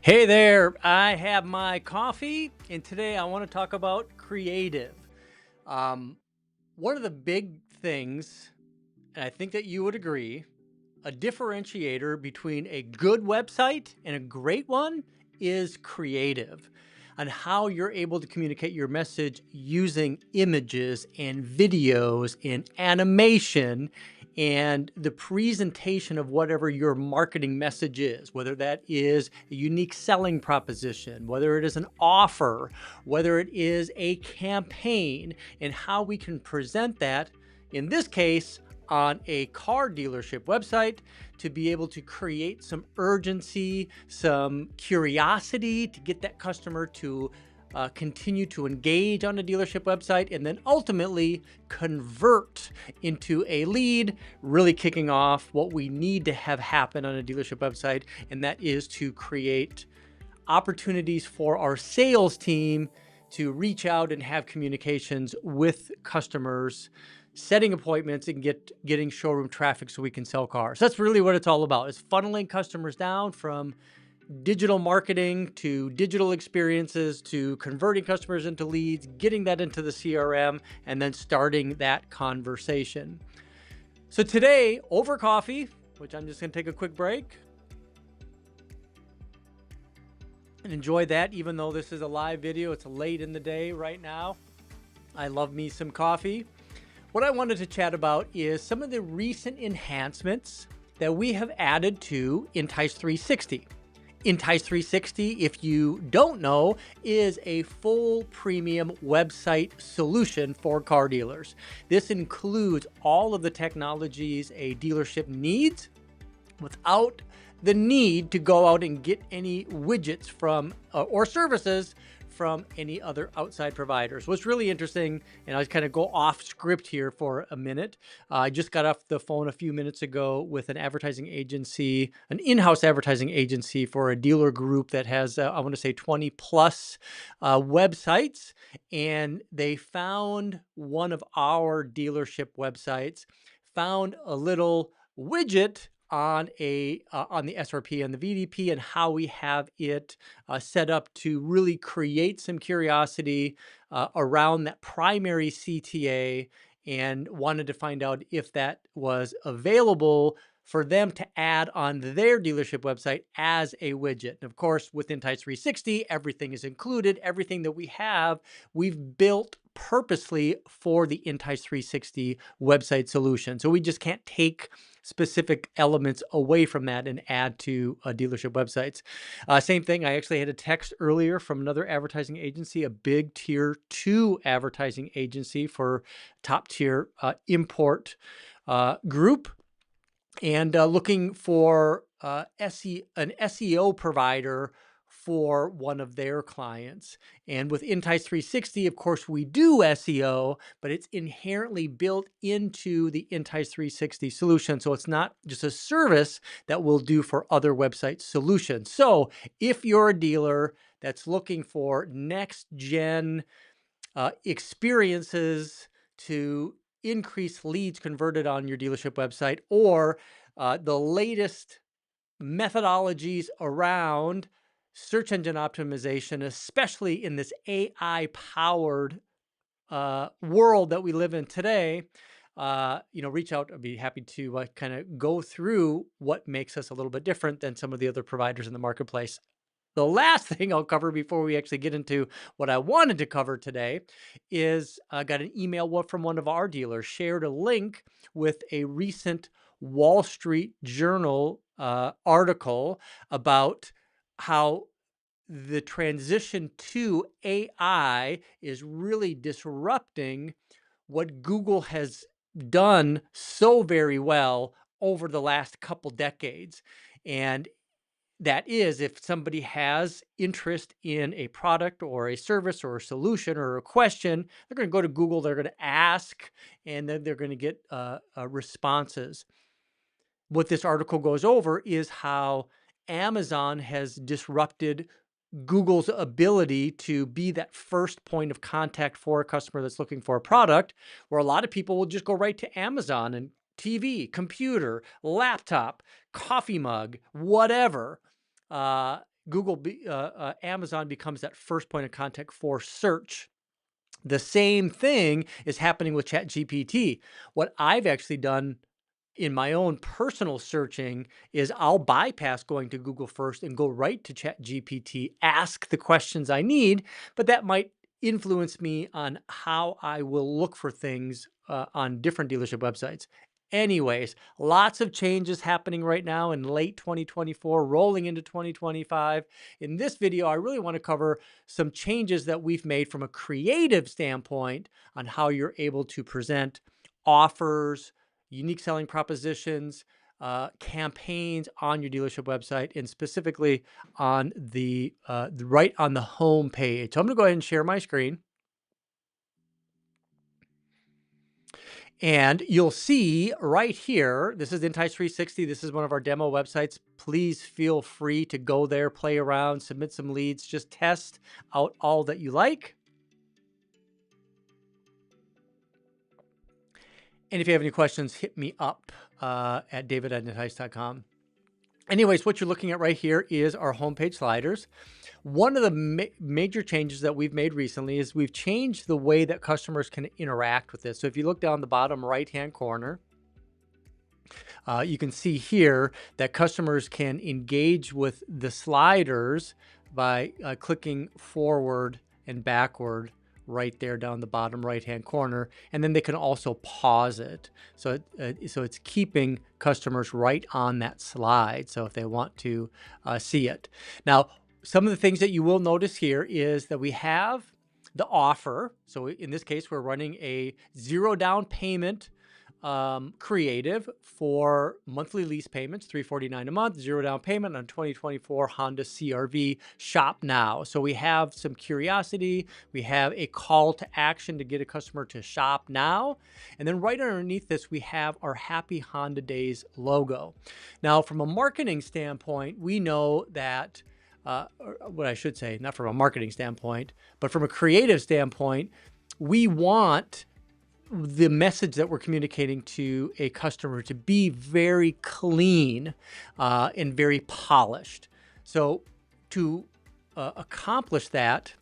Hey there, I have my coffee, and today I want to talk about creative. Um, One of the big things, and I think that you would agree, a differentiator between a good website and a great one is creative, and how you're able to communicate your message using images and videos and animation and the presentation of whatever your marketing message is, whether that is a unique selling proposition, whether it is an offer, whether it is a campaign, and how we can present that, in this case, on a car dealership website, to be able to create some urgency, some curiosity to get that customer to continue to engage on a dealership website, and then ultimately convert into a lead, really kicking off what we need to have happen on a dealership website, and that is to create opportunities for our sales team to reach out and have communications with customers, setting appointments and getting showroom traffic so we can sell cars. That's really what it's all about. It's funneling customers down from digital marketing to digital experiences to converting customers into leads, getting that into the CRM, and then starting that conversation. So today, over coffee, which I'm just going to take a quick break and enjoy that, even though this is a live video. It's late in the day right now. I love me some coffee. What I wanted to chat about is some of the recent enhancements that we have added to intice360. intice360, if you don't know, is a full premium website solution for car dealers. This includes all of the technologies a dealership needs without the need to go out and get any widgets from or services from any other outside providers. What's really interesting, and I'll kind of go off script here for a minute. I just got off the phone a few minutes ago with an advertising agency, an in-house advertising agency for a dealer group that has, I want to say 20 plus websites. And they found one of our dealership websites, found a little widget on the SRP and the VDP, and how we have it set up to really create some curiosity around that primary CTA, and wanted to find out if that was available for them to add on their dealership website as a widget. And of course, with intice360, everything is included. Everything that we have, we've built purposely for the intice360 website solution. So we just can't take specific elements away from that and add to dealership websites. Same thing, I actually had a text earlier from another advertising agency, a big tier 2 advertising agency for top tier import group, and looking for an SEO provider for one of their clients. And with intice360, of course, we do SEO, but it's inherently built into the intice360 solution. So it's not just a service that we'll do for other website solutions. So if you're a dealer that's looking for next gen experiences to increase leads converted on your dealership website, or the latest methodologies around search engine optimization, especially in this AI powered world that we live in today, reach out. I'd be happy to kind of go through what makes us a little bit different than some of the other providers in the marketplace. The last thing I'll cover before we actually get into what I wanted to cover today is I got an email from one of our dealers, shared a link with a recent Wall Street Journal article about how the transition to AI is really disrupting what Google has done so very well over the last couple decades. And that is, if somebody has interest in a product or a service or a solution or a question, they're going to go to Google, they're going to ask, and then they're going to get responses. What this article goes over is how Amazon has disrupted Google's ability to be that first point of contact for a customer that's looking for a product, where a lot of people will just go right to Amazon and TV, computer, laptop, coffee mug, whatever. Amazon becomes that first point of contact for search. The same thing is happening with ChatGPT. What I've actually done in my own personal searching is I'll bypass going to Google first and go right to ChatGPT, ask the questions I need, but that might influence me on how I will look for things on different dealership websites. Anyways, lots of changes happening right now in late 2024, rolling into 2025. In this video, I really want to cover some changes that we've made from a creative standpoint on how you're able to present offers, unique selling propositions, campaigns on your dealership website, and specifically on the right on the home page. So I'm going to go ahead and share my screen. And you'll see right here, this is intice360. This is one of our demo websites. Please feel free to go there, play around, submit some leads, just test out all that you like. And if you have any questions, hit me up at david@intice.com. Anyways, what you're looking at right here is our homepage sliders. One of the major changes that we've made recently is we've changed the way that customers can interact with this. So if you look down the bottom right-hand corner, you can see here that customers can engage with the sliders by clicking forward and backward right there down the bottom right-hand corner, and then they can also pause it. So it's keeping customers right on that slide. So if they want to see it. Now, some of the things that you will notice here is that we have the offer. So in this case, we're running a 0 down payment creative for monthly lease payments, $349 a month, 0 down payment on 2024 Honda CR-V. Shop now. So we have some curiosity. We have a call to action to get a customer to shop now. And then right underneath this, we have our Happy Honda Days logo. Now, from a marketing standpoint, we know that what I should say, not from a marketing standpoint, but from a creative standpoint, we want the message that we're communicating to a customer to be very clean and very polished. So to accomplish that,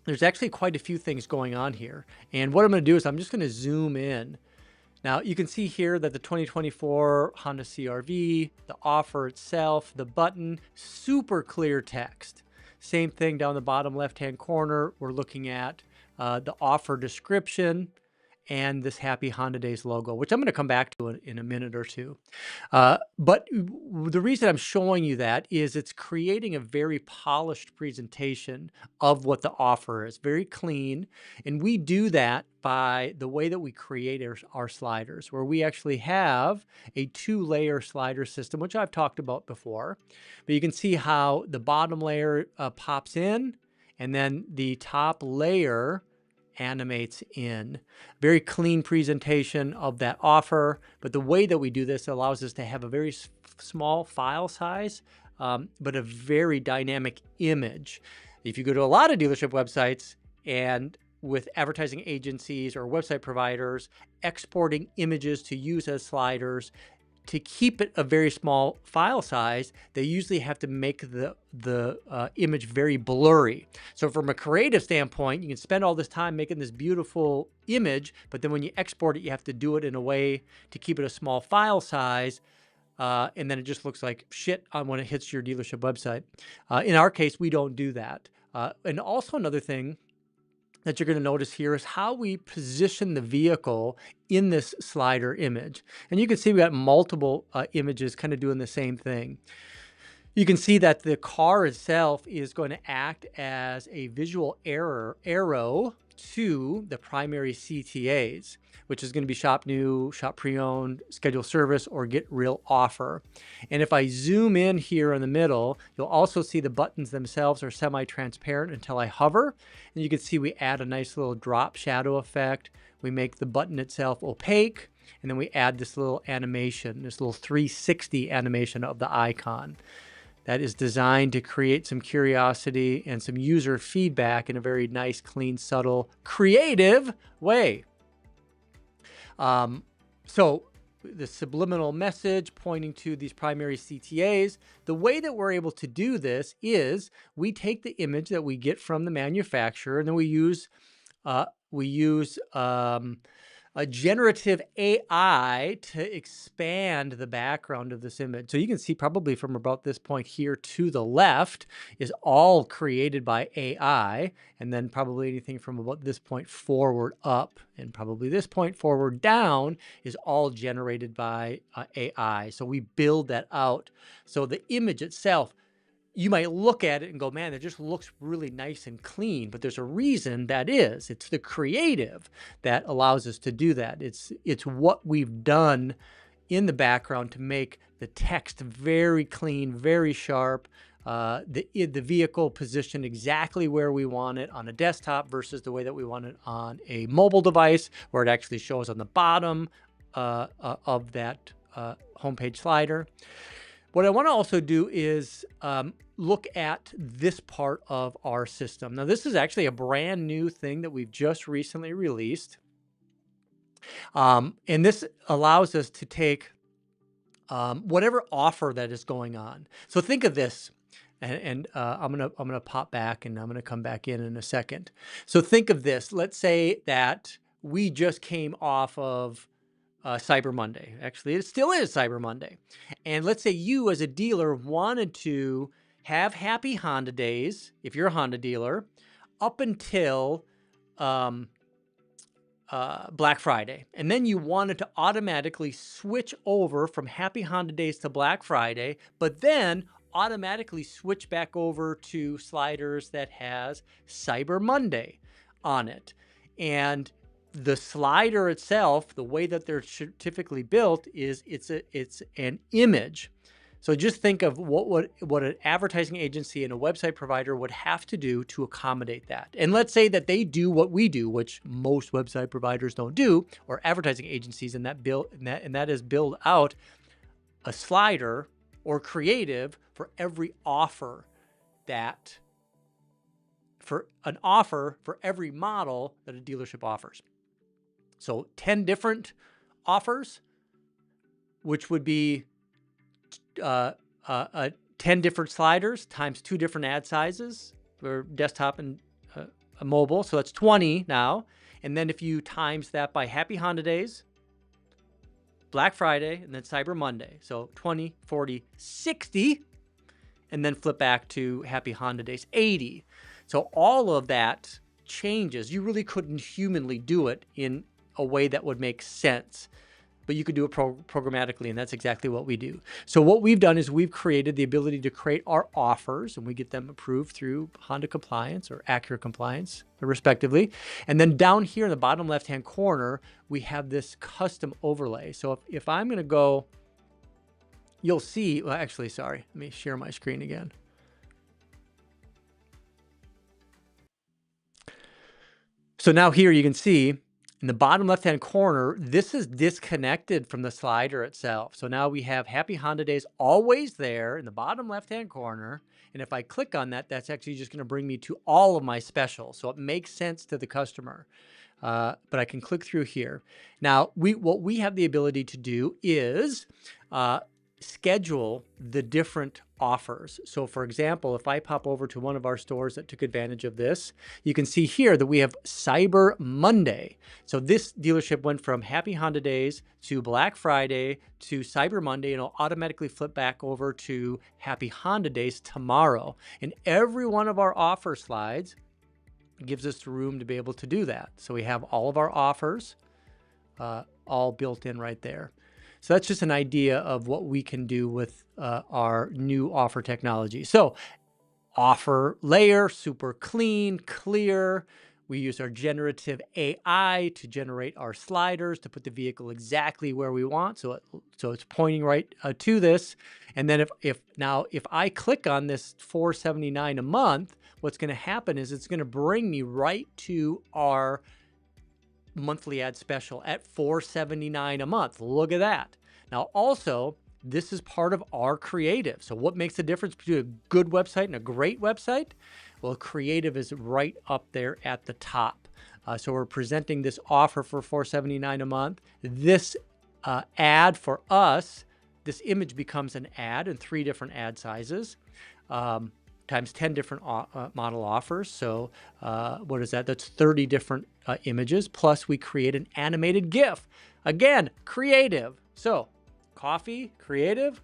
there's actually quite a few things going on here. And what I'm going to do is I'm just going to zoom in. Now, you can see here that the 2024 Honda CR-V, the offer itself, the button, super clear text. Same thing down the bottom left-hand corner. We're looking at the offer description and this Happy Honda Days logo, which I'm going to come back to in a minute or two. But the reason I'm showing you that is it's creating a very polished presentation of what the offer is, very clean. And we do that by the way that we create our sliders, where we actually have a 2-layer slider system, which I've talked about before. But you can see how the bottom layer pops in, and then the top layer animates in. Very clean presentation of that offer, but the way that we do this allows us to have a very small file size, but a very dynamic image. If you go to a lot of dealership websites and with advertising agencies or website providers exporting images to use as sliders, to keep it a very small file size, they usually have to make the image very blurry. So from a creative standpoint, you can spend all this time making this beautiful image, but then when you export it, you have to do it in a way to keep it a small file size, and then it just looks like shit when it hits your dealership website. In our case, we don't do that. And also another thing that you're going to notice here is how we position the vehicle in this slider image. And you can see we got multiple images kind of doing the same thing. You can see that the car itself is going to act as a visual arrow to the primary CTAs, which is going to be shop new, shop pre-owned, schedule service, or get real offer. And if I zoom in here in the middle, you'll also see the buttons themselves are semi-transparent until I hover. And you can see we add a nice little drop shadow effect. We make the button itself opaque, and then we add this little animation, this little 360 animation of the icon. That is designed to create some curiosity and some user feedback in a very nice, clean, subtle, creative way. So the subliminal message pointing to these primary CTAs. The way that we're able to do this is we take the image that we get from the manufacturer, and then we use a generative AI to expand the background of this image. So you can see probably from about this point here to the left is all created by AI, and then probably anything from about this point forward up, and probably this point forward down is all generated by AI. So we build that out. So the image itself, you might look at it and go, man, it just looks really nice and clean, but there's a reason that is. It's the creative that allows us to do that. It's what we've done in the background to make the text very clean, very sharp, the vehicle positioned exactly where we want it on a desktop versus the way that we want it on a mobile device, where it actually shows on the bottom of that homepage slider. What I want to also do is look at this part of our system. Now, this is actually a brand new thing that we've just recently released. And this allows us to take whatever offer that is going on. So think of this, and I'm gonna pop back, and I'm gonna come back in a second. So think of this. Let's say that we just came off of Cyber Monday. Actually, it still is Cyber Monday. And let's say you as a dealer wanted to have happy Honda days, if you're a Honda dealer, up until Black Friday. And then you wanted to automatically switch over from happy Honda days to Black Friday, but then automatically switch back over to sliders that has Cyber Monday on it. And the slider itself, the way that they're typically built is it's an image. So just think of what an advertising agency and a website provider would have to do to accommodate that. And let's say that they do what we do, which most website providers don't do, or advertising agencies, and that is build out a slider or creative for every offer for every model that a dealership offers. So 10 different offers, which would be 10 different sliders times 2 different ad sizes for desktop and mobile. So that's 20 now. And then if you times that by Happy Honda Days, Black Friday, and then Cyber Monday. So 20, 40, 60, and then flip back to Happy Honda Days, 80. So all of that changes. You really couldn't humanly do it in a way that would make sense, but you could do it programmatically, and that's exactly what we do. So what we've done is we've created the ability to create our offers, and we get them approved through Honda compliance or Acura compliance, respectively. And then down here in the bottom left-hand corner, we have this custom overlay. So if I'm going to go, you'll see, well, actually, sorry, let me share my screen again. So now here you can see in the bottom left-hand corner, this is disconnected from the slider itself. So now we have Happy Honda Days always there in the bottom left-hand corner. And if I click on that, that's actually just going to bring me to all of my specials. So it makes sense to the customer. But I can click through here. Now, what we have the ability to do is schedule the different offers. So for example, if I pop over to one of our stores that took advantage of this, you can see here that we have Cyber Monday. So this dealership went from Happy Honda Days to Black Friday to Cyber Monday, and it'll automatically flip back over to Happy Honda Days tomorrow. And every one of our offer slides gives us the room to be able to do that. So we have all of our offers all built in right there. So that's just an idea of what we can do with our new offer technology. So offer layer, super clean, clear. We use our generative AI to generate our sliders to put the vehicle exactly where we want. So it's pointing right to this. And then if I click on this $479 a month, what's going to happen is it's going to bring me right to our monthly ad special at $479 a month. Look at that. Now, also, this is part of our creative. So what makes the difference between a good website and a great website? Well, creative is right up there at the top. So we're presenting this offer for $479 a month. This ad for us, this image becomes an ad in 3 different ad sizes, times 10 different model offers. So what is that? That's 30 different images. Plus we create an animated GIF. Again, creative. So coffee, creative.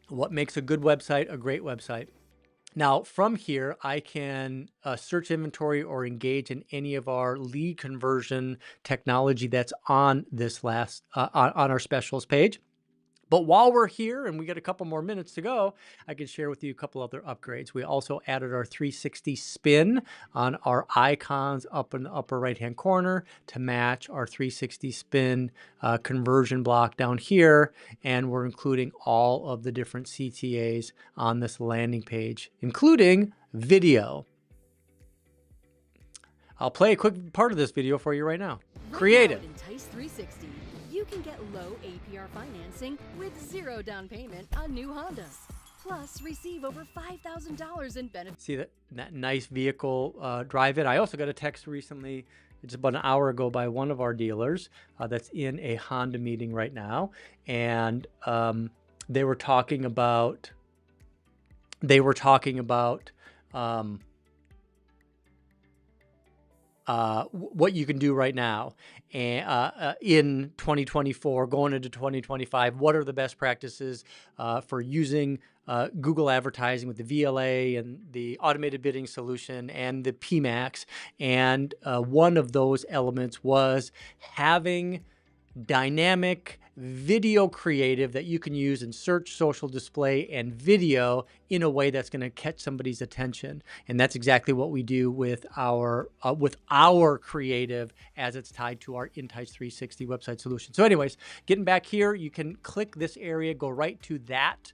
What makes a good website a great website? Now, from here, I can search inventory or engage in any of our lead conversion technology that's on this on our specials page. But while we're here and we got a couple more minutes to go, I can share with you a couple other upgrades. We also added our 360 spin on our icons up in the upper right-hand corner to match our 360 spin conversion block down here. And we're including all of the different CTAs on this landing page, including video. I'll play a quick part of this video for you right now. Creative. intice360. You can get low APR financing with 0 down payment on new Hondas. Plus, receive over $5,000 in benefits. See that nice vehicle drive-in? I also got a text recently, just about an hour ago, by one of our dealers that's in a Honda meeting right now, and they were talking about what you can do right now and in 2024, going into 2025. What are the best practices for using Google advertising with the VLA and the automated bidding solution and the PMAX? And one of those elements was having dynamic video creative that you can use in search, social display, and video in a way that's going to catch somebody's attention. And that's exactly what we do with our creative as it's tied to our intice360 website solution. So anyways, getting back here, you can click this area, go right to that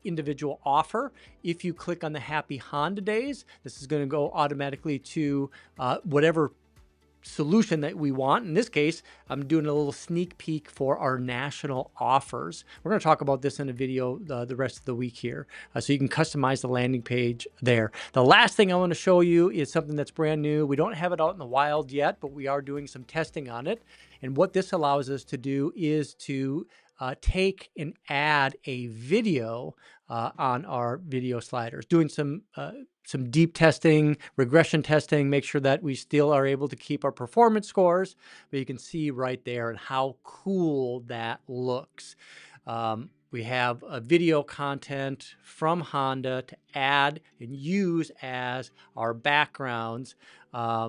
individual offer. If you click on the Happy Honda Days, this is going to go automatically to whatever solution that we want. In this case, I'm doing a little sneak peek for our national offers. We're going to talk about this in a video the rest of the week here, so you can customize the landing page there. The last thing I want to show you is something that's brand new. We don't have it out in the wild yet, but we are doing some testing on it. And what this allows us to do is to take and add a video on our video sliders, doing some deep testing, regression testing, make sure that we still are able to keep our performance scores. But you can see right there and how cool that looks. We have a video content from Honda to add and use as our backgrounds,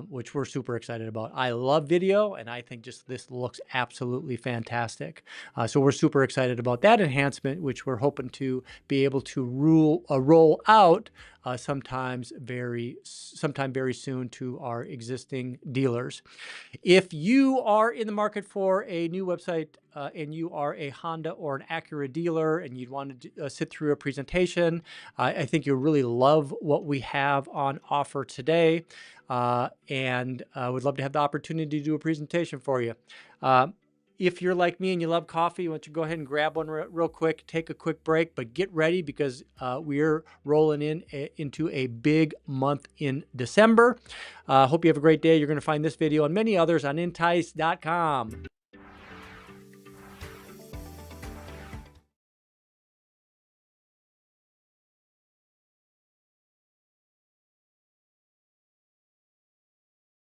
which we're super excited about. I love video, and I think just this looks absolutely fantastic. So we're super excited about that enhancement, which we're hoping to be able to roll out sometime very soon to our existing dealers. If you are in the market for a new website and you are a Honda or an Acura dealer and you'd want to sit through a presentation, I think you'll really love what we have on offer today, and would love to have the opportunity to do a presentation for you. If you're like me and you love coffee, why don't you go ahead and grab one real quick, take a quick break, but get ready because we're rolling into a big month in December. Hope you have a great day. You're going to find this video and many others on intice.com.